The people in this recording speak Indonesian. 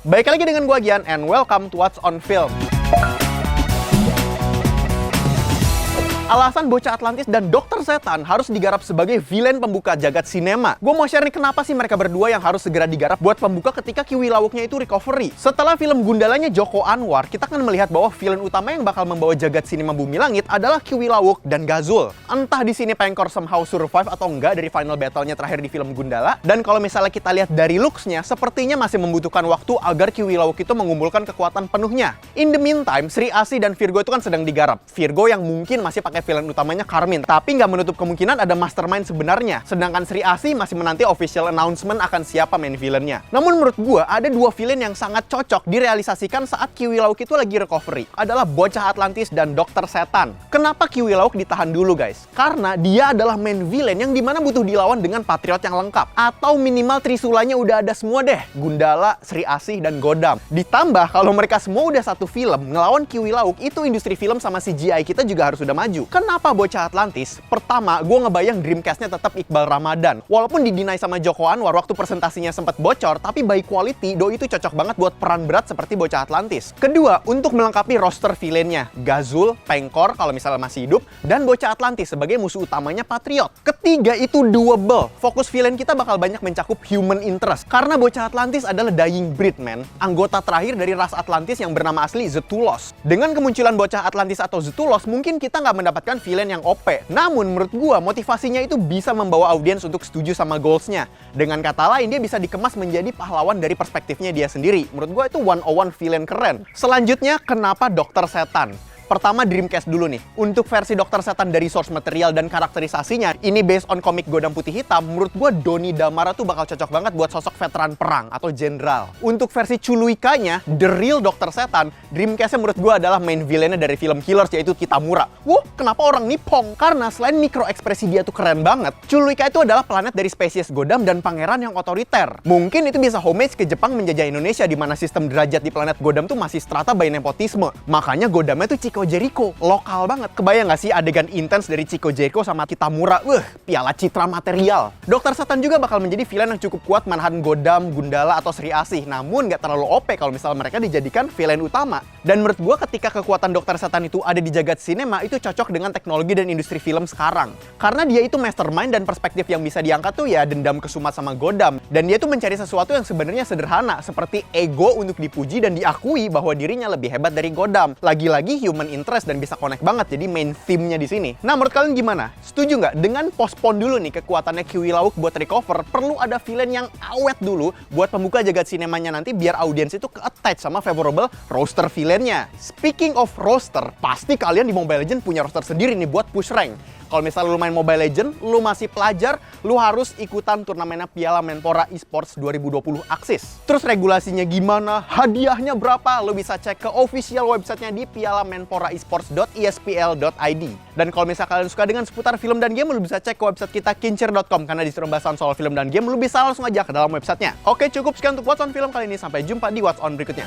Baik lagi dengan gua Gian, and welcome to What's on Film. Alasan bocah Atlantis dan Dokter Setan harus digarap sebagai villain pembuka jagat sinema. Gue mau share nih kenapa sih mereka berdua yang harus segera digarap buat pembuka ketika Kiwi Lawuknya itu recovery. Setelah film Gundalanya Joko Anwar, kita akan melihat bahwa villain utama yang bakal membawa jagat sinema bumi langit adalah Kiwi Lawuk dan Gazul. Entah di sini Pengkor somehow survive atau enggak dari final battle-nya terakhir di film Gundala. Dan kalau misalnya kita lihat dari looks-nya, sepertinya masih membutuhkan waktu agar Kiwi Lawuk itu mengumpulkan kekuatan penuhnya. In the meantime, Sri Asih dan Virgo itu kan sedang digarap. Virgo yang mungkin masih pakai villain utamanya Karmin, tapi nggak menutup kemungkinan ada mastermind sebenarnya. Sedangkan Sri Asih masih menanti official announcement akan siapa main villainnya. Namun menurut gua ada dua villain yang sangat cocok direalisasikan saat Kiwi Lawuk itu lagi recovery. Adalah bocah Atlantis dan Dokter Setan. Kenapa Kiwi Lawuk ditahan dulu guys? Karena dia adalah main villain yang dimana butuh dilawan dengan patriot yang lengkap. Atau minimal trisulanya udah ada semua deh. Gundala, Sri Asih, dan Godam. Ditambah kalau mereka semua udah satu film, ngelawan Kiwi Lawuk itu industri film sama CGI kita juga harus udah maju. Kenapa bocah Atlantis? Pertama, gue ngebayang Dreamcast-nya tetap Iqbal Ramadan. Walaupun didinai sama Joko Anwar waktu presentasinya sempat bocor, tapi by quality, Doi itu cocok banget buat peran berat seperti bocah Atlantis. Kedua, untuk melengkapi roster villainnya, Gazul, Pengkor kalau misalnya masih hidup, dan bocah Atlantis sebagai musuh utamanya Patriot. Ketiga, itu doable. Fokus villain kita bakal banyak mencakup human interest. Karena bocah Atlantis adalah dying breed, man. Anggota terakhir dari ras Atlantis yang bernama asli Zetulos. Dengan kemunculan bocah Atlantis atau Zetulos, mungkin kita nggak mendapatkan villain yang OP. Namun menurut gua motivasinya itu bisa membawa audiens untuk setuju sama goals-nya. Dengan kata lain dia bisa dikemas menjadi pahlawan dari perspektifnya dia sendiri. Menurut gua itu 101 villain keren. Selanjutnya kenapa Dokter Setan? Pertama Dreamcast dulu nih. Untuk versi Dokter Setan dari source material dan karakterisasinya, ini based on komik Godam Putih Hitam, menurut gua Doni Damara tuh bakal cocok banget buat sosok veteran perang atau jenderal. Untuk versi Culuikanya, the real Dokter Setan, Dreamcast-nya menurut gua adalah main villain-nya dari film Killers yaitu Kitamura. Wuh, kenapa orang Nippon? Karena selain mikro ekspresi dia tuh keren banget, Culuika itu adalah planet dari spesies Godam dan pangeran yang otoriter. Mungkin itu bisa homage ke Jepang menjajah Indonesia di mana sistem derajat di planet Godam tuh masih strata by nepotisme. Makanya Godamnya tuh Chico Jericho, lokal banget. Kebayang gak sih adegan intens dari Chico Jericho sama Kitamura? Piala citra material. Dokter Setan juga bakal menjadi villain yang cukup kuat menahan Godam, Gundala, atau Sri Asih. Namun gak terlalu OP kalau misalnya mereka dijadikan villain utama. Dan menurut gua ketika kekuatan Dokter Setan itu ada di jagat sinema, itu cocok dengan teknologi dan industri film sekarang. Karena dia itu mastermind dan perspektif yang bisa diangkat tuh ya dendam kesumat sama Godam. Dan dia tuh mencari sesuatu yang sebenarnya sederhana, seperti ego untuk dipuji dan diakui bahwa dirinya lebih hebat dari Godam. Lagi-lagi human interest dan bisa connect banget jadi main theme-nya di sini. Nah, menurut kalian gimana? Setuju nggak? Dengan postpone dulu nih kekuatannya Kiwi Lawuk buat recover, perlu ada villain yang awet dulu buat pembuka jagat sinemanya nanti biar audiens itu ke-attach sama favorable roster villainnya. Speaking of roster, pasti kalian di Mobile Legends punya roster sendiri nih buat push rank. Kalau misalnya lu main Mobile Legends, lu masih pelajar, lu harus ikutan turnamennya Piala Menpora Esports 2020 Axis. Terus regulasinya gimana? Hadiahnya berapa? Lu bisa cek ke official websitenya di pialamenporaesports.espl.id. Dan kalau misalnya kalian suka dengan seputar film dan game, lu bisa cek ke website kita kincir.com karena disuruh bahasan soal film dan game, lu bisa langsung aja ke dalam websitenya. Oke, cukup sekian untuk What's on Film kali ini. Sampai jumpa di What's on berikutnya.